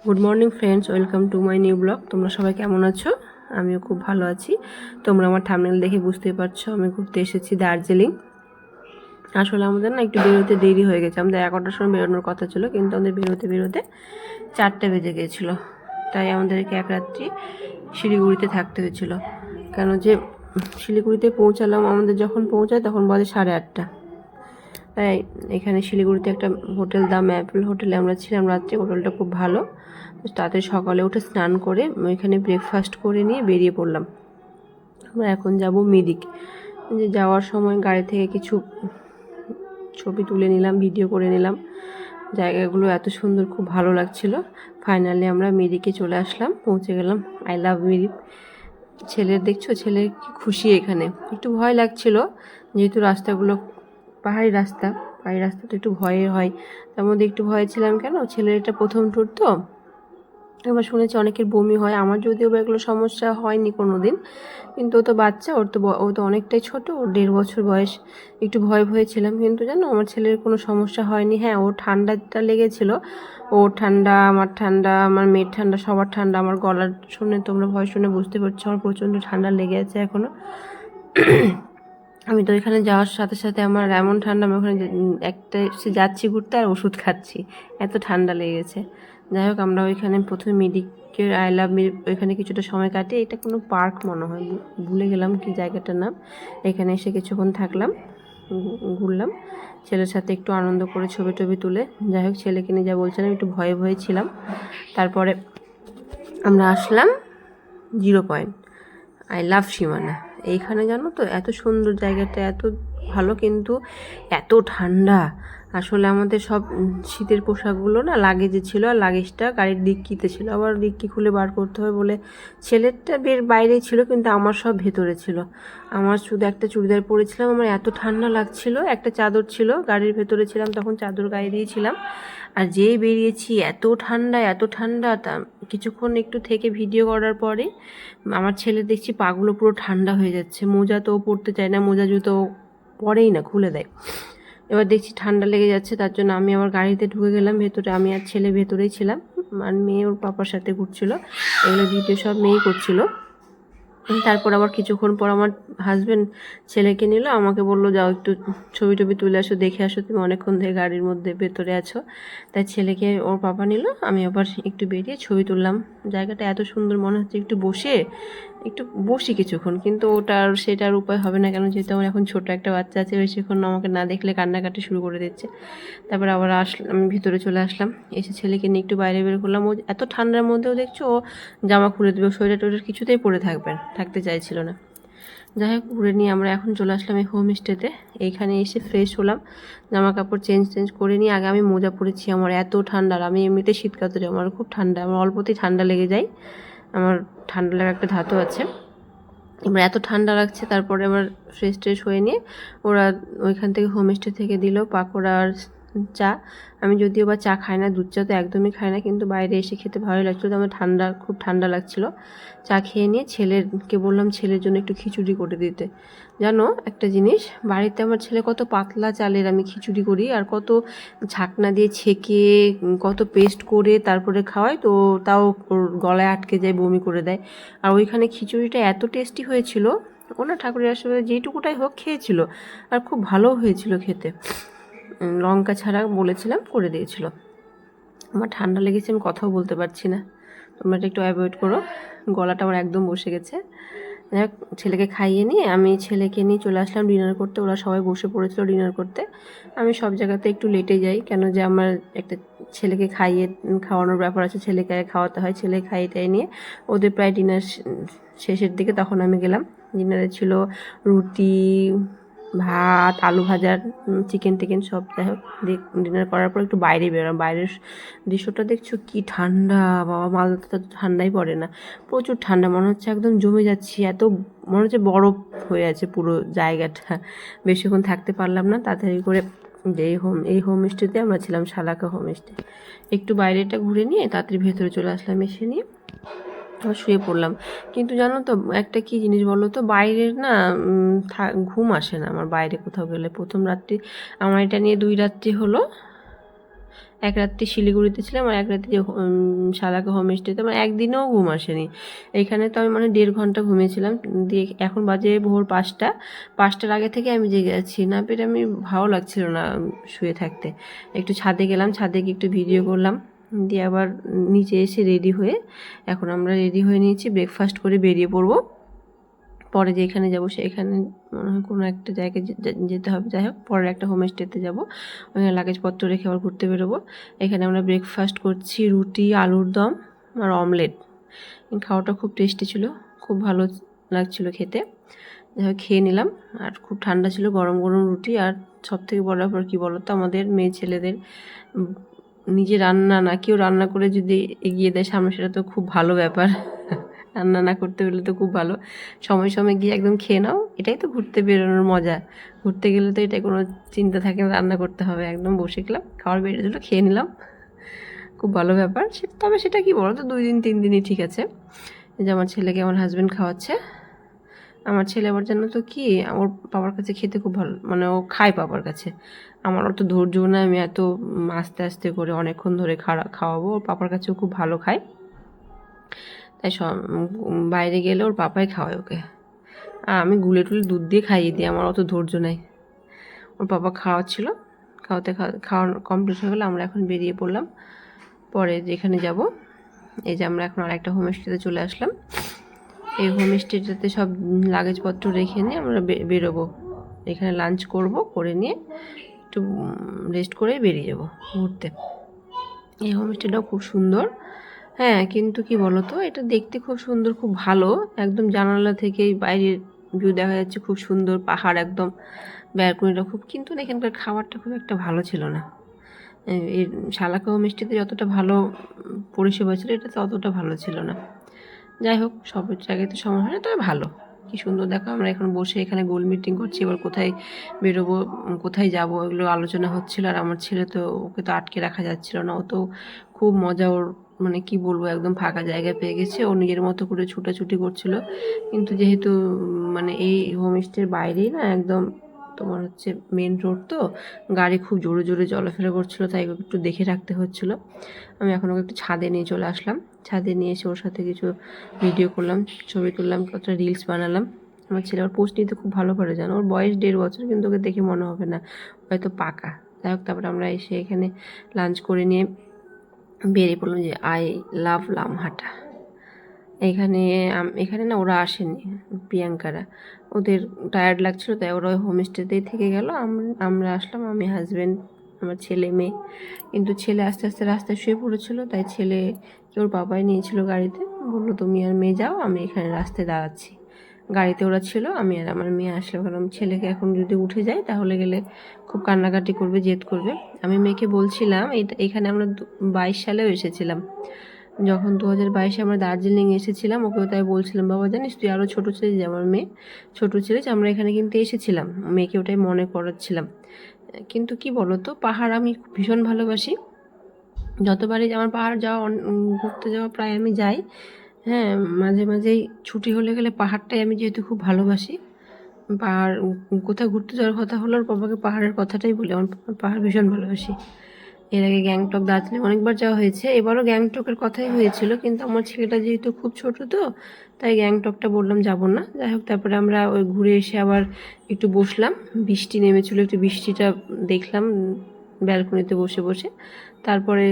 Good morning friends, welcome to my new blog. তোমরা সবাই কেমন আছো? আমিও খুব ভালো আছি। তোমরা আমার থাম্বনেল দেখে বুঝতেই পারছো আমি ঘুরতে এসেছি দার্জিলিং। আসলে আমাদের না একটু বেরোতে দেরি হয়ে গেছে। আমাদের 11টার সময় বেরোনোর কথা ছিল, কিন্তু আমাদের বেরোতে বেরোতে 4টে বেজে গিয়েছিলো। তাই আমাদেরকে এক রাত্রি শিলিগুড়িতে থাকতে হয়েছিল। কেন যে শিলিগুড়িতে পৌঁছালাম, আমাদের যখন পৌঁছায় তখন বাজে 8:30। তাই এখানে শিলিগুড়িতে একটা হোটেল, দ্য ম্যাপল হোটেলে আমরা ছিলাম রাত্রে। হোটেলটা খুব ভালো। তাড়াতাড়ি সকালে উঠে স্নান করে ওইখানে ব্রেকফাস্ট করে নিয়ে বেরিয়ে পড়লাম। আমরা এখন যাব মিরিক। যে যাওয়ার সময় গাড়ি থেকে কিছু ছবি তুলে নিলাম, ভিডিও করে নিলাম। জায়গাগুলো এত সুন্দর, খুব ভালো লাগছিল। ফাইনালি আমরা মিরিকে চলে আসলাম, পৌঁছে গেলাম। I love Mirik. ছেলের দেখছো, ছেলে কি খুশি। এখানে একটু ভয় লাগছিল, যেহেতু রাস্তাগুলো পাহাড়ি রাস্তা তো একটু ভয়ের হয়। তার মধ্যে একটু ভয়ে ছিলাম। কেন, ছেলের এটা প্রথম ট্যুর তো। আবার শুনেছি অনেকের বমি হয়। আমার যদিও বা এগুলো সমস্যা হয়নি কোনো দিন, কিন্তু ও তো বাচ্চা, ও তো অনেকটাই ছোট, ওর 1.5 বছর বয়স। একটু ভয়ে ছিলাম, কিন্তু জানো আমার ছেলের কোনো সমস্যা হয়নি। হ্যাঁ, ওর ঠান্ডাটা লেগেছিল। ওর ঠান্ডা, আমার ঠান্ডা, আমার মেয়ের ঠান্ডা, সবার ঠান্ডা। আমার গলার শুনে, তোমরা ভয় শুনে বুঝতে পারছো আমার প্রচণ্ড ঠান্ডা লেগে আছে এখনও। আমি তো এখানে যাওয়ার সাথে সাথে আমার এমন ঠান্ডা, আমি ওখানে একটা সে যাচ্ছি ঘুরতে আর ওষুধ খাচ্ছি, এত ঠান্ডা লেগেছে। যাই হোক, আমরা ওইখানে প্রথমে মিরিকের আই লাভ মিরিক ওইখানে কিছুটা সময় কাটে। এটা কোনো পার্ক মনে হয়, ভুলে গেলাম কি জায়গাটার নাম। এখানে এসে কিছুক্ষণ থাকলাম, ঘুরলাম, ছেলের সাথে একটু আনন্দ করে ছবি টবি তুলে। যাই হোক, ছেলেকে নিয়ে যা বলছিলাম, একটু ভয়ে ছিলাম। তারপরে আমরা আসলাম জিরো পয়েন্ট, আই লাভ সীমানা। এইখানে জানো তো এত সুন্দর জায়গাটা, এত ভালো, কিন্তু এত ঠান্ডা। আসলে আমাদের সব শীতের পোশাকগুলো না লাগেজে ছিল, আর লাগেজটা গাড়ির ডিক্কিতে ছিল। আবার ডিক্কি খুলে বার করতে হয় বলে ছেলেরটা বাইরেই ছিল, কিন্তু আমার সব ভেতরে ছিল। আমার শুধু একটা চুড়িদার পরেছিলাম, আমার এত ঠান্ডা লাগছিল। একটা চাদর ছিল, গাড়ির ভেতরে ছিলাম তখন চাদর গায়ে দিয়েছিলাম। আর যেই বেরিয়েছি এত ঠান্ডা। তা কিছুক্ষণ একটু থেকে ভিডিও করার পরে আমার ছেলে দেখছি পাগুলো পুরো ঠান্ডা হয়ে যাচ্ছে। মোজা তো পরতে চায় না, মোজা জুতো পরেই না, খুলে দেয়। এবার দেখছি ঠান্ডা লেগে যাচ্ছে, তার জন্য আমি আমার গাড়িতে ঢুকে গেলাম ভেতরে। আমি আর ছেলে ভেতরেই ছিলাম, আর মেয়ে ওর পাপার সাথে ঘুরছিল। এগুলো ভিডিও সব মেয়েই করছিল। তারপর আবার কিছুক্ষণ পর আমার হাজব্যান্ড ছেলেকে নিল, আমাকে বললো যাও একটু ছবি টবি তুলে আসো, দেখে আসো, তুমি অনেকক্ষণ ধরে গাড়ির মধ্যে ভেতরে আছো। তাই ছেলেকে ওর পাপা নিল, আমি আবার একটু বেরিয়ে ছবি তুললাম। জায়গাটা এত সুন্দর, মনে হচ্ছে একটু বসি কিছুক্ষণ, কিন্তু সেটার উপায় হবে না। কেন, যেহেতু আমার এখন ছোট একটা বাচ্চা আছে, বেশিক্ষণ আমাকে না দেখলে কান্নাকাটি শুরু করে দিচ্ছে। তারপর আবার আমি ভিতরে চলে আসলাম। এসে ছেলেকে নিয়ে একটু বাইরে বের করলাম। ও এত ঠান্ডার মধ্যেও দেখছো ও জামা খুলে দেবে, সোয়েটার টোয়েটার কিছুতেই পরে থাকতে চাইছিল না। যাই হোক, ঘুরে নিয়ে আমরা এখন চলে আসলাম এই হোমস্টেতে। এইখানে এসে ফ্রেশ হলাম, জামা কাপড় চেঞ্জ করে নিয়ে আগে আমি মোজা পরেছি। আমার এত ঠান্ডা, আমি এমনিতে শীত কাতুরে, আমার খুব ঠান্ডা, আমার অল্পতেই ঠান্ডা লেগে যায়। আমার ঠান্ডা লাগা একটা ধাতু আছে। এবার এত ঠান্ডা লাগছে। তারপরে আবার ফ্রেশ হয়ে নিয়ে ওরা ওইখান থেকে হোমস্টে থেকে দিল পাকোড়া আর চা। আমি যদিও বা চা খাই না, দুধ চা তো একদমই খাই না, কিন্তু বাইরে এসে খেতে ভালোই লাগছিলো। আমার খুব ঠান্ডা লাগছিলো। চা খেয়ে নিয়ে ছেলেকে বললাম ছেলের জন্য একটু খিচুড়ি করে দিতে। জানো একটা জিনিস, বাড়িতে আমার ছেলে কত পাতলা চালের আমি খিচুড়ি করি, আর কত ঝাকনা দিয়ে ছেঁকে, কত পেস্ট করে তারপরে খাওয়াই, তো তাও ওর গলায় আটকে যায়, বমি করে দেয়। আর ওইখানে খিচুড়িটা এত টেস্টি হয়েছিল, ওনা ঠাকুরের আসলে যেইটুকুটাই হোক খেয়েছিল, আর খুব ভালো হয়েছিল খেতে। লঙ্কা ছাড়া বলেছিলাম, করে দিয়েছিল। আমার ঠান্ডা লেগেছে, আমি কথাও বলতে পারছি না, তোমরা এটা একটু অ্যাভয়েড করো, গলাটা আমার একদম বসে গেছে। যাই ছেলেকে খাইয়ে নিয়ে আমি ছেলেকে নিয়ে চলে আসলাম ডিনার করতে। ওরা সবাই বসে পড়েছিল ডিনার করতে। আমি সব জায়গাতে একটু লেটে যাই, কেন যে আমার একটা ছেলেকে খাওয়ানোর ব্যাপার আছে, ছেলেকে খাওয়াতে হয়। ছেলে খাইয়ে নিয়ে ওদের প্রায় ডিনার শেষের দিকে তখন আমি গেলাম। ডিনারে ছিল রুটি, ভাত, আলু ভাজা, চিকেন টিকেন সব। যাই হোক, ডিনার করার পর একটু বাইরে বেরোলাম। বাইরের দৃশ্যটা দেখছো কি ঠান্ডা, বাবা, মালদাতে তো ঠান্ডাই পড়ে না, প্রচুর ঠান্ডা। মনে হচ্ছে একদম জমে যাচ্ছি, এত মনে হচ্ছে বরফ হয়ে আছে পুরো জায়গাটা। বেশিক্ষণ থাকতে পারলাম না, তাড়াতাড়ি করে যে এই হোমস্টেতে আমরা ছিলাম, শালাকা হোমস্টে। একটু বাইরেটা ঘুরে নিয়ে তাড়াতাড়ি ভেতরে চলে আসলাম। এসে নিয়ে আবার শুয়ে পড়লাম। কিন্তু জানো তো একটা কী জিনিস বলো তো, বাইরের না ঘুম আসে না আমার বাইরে কোথাও গেলে। প্রথম রাত্রি আমার এটা নিয়ে 2 রাত্রি হলো, এক রাত্রি শিলিগুড়িতে ছিলাম আর এক রাত্রি শালাকা হোমস্টেতে, আমার একদিনেও ঘুম আসেনি। এইখানে তো আমি মানে 1.5 ঘন্টা ঘুমিয়েছিলাম। দিয়ে এখন বাজে ভোর 5টা, 5টার আগে থেকে আমি জেগে আছি, না পেরে আমি ভালো লাগছিল না শুয়ে থাকতে। একটু ছাদে গেলাম, ছাদে গিয়ে একটু ভিডিও করলাম, দিয়ে আবার নিচে এসে রেডি হয়ে এখন আমরা রেডি হয়ে নিয়েছি, ব্রেকফাস্ট করে বেরিয়ে পড়বো। পরে যেখানে যাবো সেখানে মনে হয় কোনো একটা জায়গায় যেতে হবে, যাই হোক পরের একটা হোমস্টেতে যাবো, ওখানে লাগেজপত্র রেখে আবার ঘুরতে বেরোবো। এখানে আমরা ব্রেকফাস্ট করছি রুটি, আলুর দম আর অমলেট। খাওয়াটা খুব টেস্টি ছিল, খুব ভালো লাগছিলো খেতে। যাই হোক খেয়ে নিলাম, আর খুব ঠান্ডা ছিল, গরম গরম রুটি। আর সব থেকে বড় ব্যাপার কী বলতো, আমাদের মেয়ে ছেলেদের নিজে রান্না না কেউ রান্না করে যদি এগিয়ে দেয় সামনে, সেটা তো খুব ভালো ব্যাপার। রান্না না করতে হলে তো খুব ভালো, সময় সময় গিয়ে একদম খেয়ে নাও, এটাই তো ঘুরতে বেরোনোর মজা। ঘুরতে গেলে তো এটা কোনো চিন্তা থাকে না রান্না করতে হবে, একদম বসে গেলাম, খাবার বেড়ে দিল, খেয়ে নিলাম, খুব ভালো ব্যাপার। তবে সেটা কি বলো তো, 2 দিন 3 দিনই ঠিক আছে। যে আমার ছেলেকে আমার হাজব্যান্ড খাওয়াচ্ছে। আমার ছেলে আবার জানো তো কি, ওর বাবার কাছে খেতে খুব ভালো, মানে ও খায় বাবার কাছে। আমার অত ধৈর্য না, আমি এত আস্তে আস্তে করে অনেকক্ষণ ধরে খাওয়াবো। ওর পাপার কাছেও খুব ভালো খায়, তাই বাইরে গেলে ওর পাপাই খাওয়ায় ওকে, আর আমি গুলে টুলে দুধ দিয়ে খাইয়ে দিই, আমার অত ধৈর্য নেই। ওর পাপা খাওয়াচ্ছিল, খাওয়ানো কমপ্লিট হয়ে গেলে আমরা এখন বেরিয়ে পড়লাম পরে যেখানে যাব। এই যে আমরা এখন আরেকটা হোমস্টেতে চলে আসলাম। এই হোমস্টেটাতে সব লাগেজপত্র রেখে নিয়ে আমরা বেরোবো, এখানে লাঞ্চ করব, করে নিয়ে একটু রেস্ট করে বেরিয়ে যাব ঘুরতে। এই হোমস্টেটাও খুব সুন্দর, হ্যাঁ, কিন্তু কি বলতো, এটা দেখতে খুব সুন্দর, খুব ভালো, একদম জানালা থেকেই বাইরের ভিউ দেখা যাচ্ছে, খুব সুন্দর পাহাড় একদম, ব্যালকনিটা খুব, কিন্তু এখানকার খাবারটা খুব একটা ভালো ছিল না। এর শালাকা হোমস্টেতে যতটা ভালো পরিষেবা ছিল, এটা তো অতটা ভালো ছিল না। যাই হোক, সব জায়গায় তো সময় হয় না, তবে ভালো, কি সুন্দর দেখো। আমরা এখন বসে এখানে গোল মিটিং করছি, এবার কোথায় বেরোবো, কোথায় যাব, এগুলো আলোচনা হচ্ছিল। আর আমার ছেলে তো, ওকে তো আটকে রাখা যাচ্ছিল না, ও তো খুব মজা, ওর মানে কি বলবো, একদম ফাঁকা জায়গা পেয়ে গেছে, ও নিজের মতো করে ছুটাছুটি করছিল। কিন্তু যেহেতু মানে এই হোমস্টের বাইরেই না একদম তোমার হচ্ছে মেন রোড, তো গাড়ি খুব জোরে জোরে চলাফেরা করছিল, তাই একটু দেখে রাখতে হচ্ছিল। আমি এখন ওকে একটু ছাদে নিয়ে চলে আসলাম, ছাদে নিয়ে এসে ওর সাথে কিছু ভিডিও করলাম, ছবি তুললাম, কতটা রিলস বানালাম। আমার ছেলে ওর পোস্ট নিতে খুব ভালো পারে, জানো, ওর বয়স 1.5 বছর, কিন্তু ওকে দেখে মনে হবে না হয়তো পাকা। যাই হোক, তারপরে আমরা এসে এখানে লাঞ্চ করে নিয়ে বেরিয়ে পড়লাম যে আই লাভ লামহাটা। এখানে এখানে না ওরা আসেনি, প্রিয়াঙ্কারা, ওদের টায়ার্ড লাগছিল, তাই ওরা ওই হোমস্টেতেই থেকে গেল। আমরা আসলাম, আমি হাজব্যান্ড, আমার ছেলে মেয়ে। কিন্তু ছেলে আস্তে আস্তে রাস্তায় শুয়ে পড়েছিল, তাই ছেলে ওর বাবাই নিয়েছিল গাড়িতে, বললো তুমি আর মেয়ে যাও, আমি এখানে রাস্তায় দাঁড়াচ্ছি। গাড়িতে ওরা ছিল, আমি আর আমার মেয়ে আসলাম, কারণ ছেলেকে এখন যদি উঠে যায় তাহলে গেলে খুব কান্নাকাটি করবে, জেদ করবে। আমি মেয়েকে বলছিলাম, এখানে আমরা 22 সালেও এসেছিলাম, যখন 2022-এ আমরা দার্জিলিং এসেছিলাম, ওকেও তাই বলছিলাম, বাবা জানিস তুই আরও ছোটো ছিলিস, যে আমার মেয়ে ছোটো ছিলিস, আমরা এখানে কিন্তু এসেছিলাম, মেয়েকে ওটাই মনে করাচ্ছিলাম। কিন্তু কি বলতো, পাহাড় আমি ভীষণ ভালোবাসি, যতবারই আমার পাহাড় যাওয়া, ঘুরতে যাওয়া প্রায় আমি যাই, হ্যাঁ, মাঝে মাঝেই ছুটি হলে গেলে পাহাড়টাই আমি যেহেতু খুব ভালোবাসি। পাহাড় কোথাও ঘুরতে যাওয়ার কথা হলো, ওর বাবাকে পাহাড়ের কথাটাই বলি, আমার পাহাড় ভীষণ ভালোবাসি। এর আগে গ্যাংটক, দার্জিলিং অনেকবার যাওয়া হয়েছে, এবারও গ্যাংটকের কথাই হয়েছিল, কিন্তু আমার ছেলেটা যেহেতু খুব ছোট, তো তাই গ্যাংটকটা বললাম যাব না। যাই হোক, তারপরে আমরা ওই ঘুরে এসে আবার একটু বসলাম, বৃষ্টি নেমেছিল, একটু বৃষ্টিটা দেখলাম ব্যালকনিতে বসে বসে। তারপরে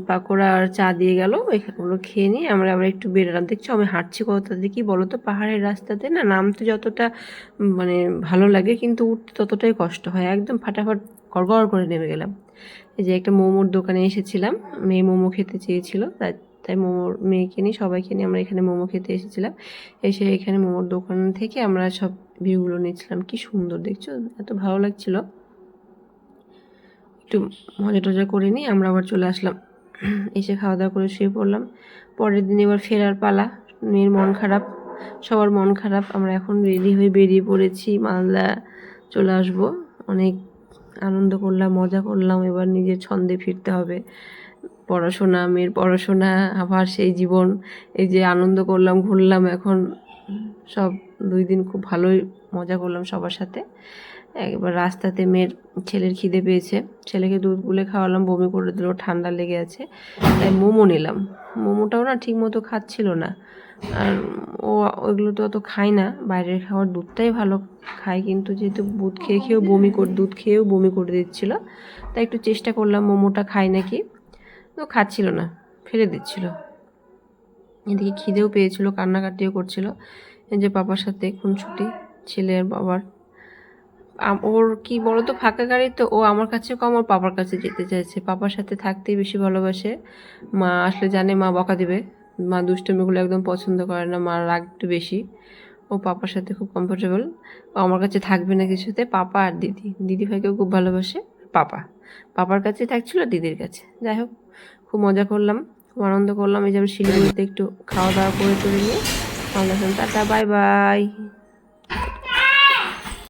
পাকোড়া আর চা দিয়ে গেল, ওগুলো খেয়ে নিয়ে আমরা আবার একটু বেরোলাম। দেখছো আমি হাঁটছি কতটা, দেখি বলো তো, পাহাড়ের রাস্তাতে না নামতে যতটা মানে ভালো লাগে, কিন্তু উঠতে ততটাই কষ্ট হয়, একদম ফাটাফাট গড়গড় করে নেমে গেলাম। এই যে একটা মোমোর দোকানে এসেছিলাম, মেয়ে মোমো খেতে চেয়েছিল, তাই মোমোর মেয়েকে নিয়ে সবাইকে নিয়ে আমরা এখানে মোমো খেতে এসেছিলাম। এসে এখানে মোমোর দোকান থেকে আমরা সব ভিউগুলো নিচ্ছিলাম, কি সুন্দর দেখছো, এত ভালো লাগছিল। একটু মজা টজা করে নিয়ে আমরা আবার চলে আসলাম, এসে খাওয়া দাওয়া করে শুয়ে পড়লাম। পরের দিন এবার ফেরার পালা, মেয়ের মন খারাপ, সবার মন খারাপ। আমরা এখন রেডি হয়ে বেরিয়ে পড়েছি, মালদা চলে আসবো। অনেক আনন্দ করলাম, মজা করলাম, এবার নিজের ছন্দে ফিরতে হবে। পড়াশোনা, মেয়ের পড়াশোনা, আবার সেই জীবন, এই যে আনন্দ করলাম, ঘুরলাম, এখন সব 2 দিন খুব ভালোই মজা করলাম সবার সাথে। একবার রাস্তাতে মেয়ের ছেলের খিদে পেয়েছে, ছেলেকে দুধ গুলে খাওয়ালাম, বমি করে দিল, ঠান্ডা লেগে আছে, তাই মোমো নিলাম। মোমোটাও না ঠিক মতো খাচ্ছিল না, আর ওইগুলো তো অত খায় না, বাইরের খাওয়ার দুধটাই ভালো খায়, কিন্তু যেহেতু দুধ খেয়েও বমি করে দিচ্ছিলো, তাই একটু চেষ্টা করলাম মোমোটা খায় নাকি, তো খাচ্ছিল না, ফেলে দিচ্ছিল। এদিকে খিদেও পেয়েছিল, কান্নাকাটিও করছিল। এই যে পাপার সাথে খুনসুটি ছেলে আর বাবার। ওর কি বলতো, ফাঁকা গাড়ি তো, ও আমার কাছে কম ওর পাপার কাছে যেতে চাইছে, পাপার সাথে থাকতেই বেশি ভালোবাসে। মা আসলে জানে মা বকা দিবে, মা দুষ্টমিগুলো একদম পছন্দ করে না, মার রাগ একটু বেশি। ও পাপার সাথে খুব কমফোর্টেবল, ও আমার কাছে থাকবে না কিছুতে। পাপা আর দিদি ভাইকেও খুব ভালোবাসে। পাপার কাছেই থাকছিল, দিদির কাছে। যাই হোক, খুব মজা করলাম, খুব আনন্দ করলাম। এই যে আমি শিলিগুড়িতে একটু খাওয়া দাওয়া করে নিয়ে টাটা, বাই বাই।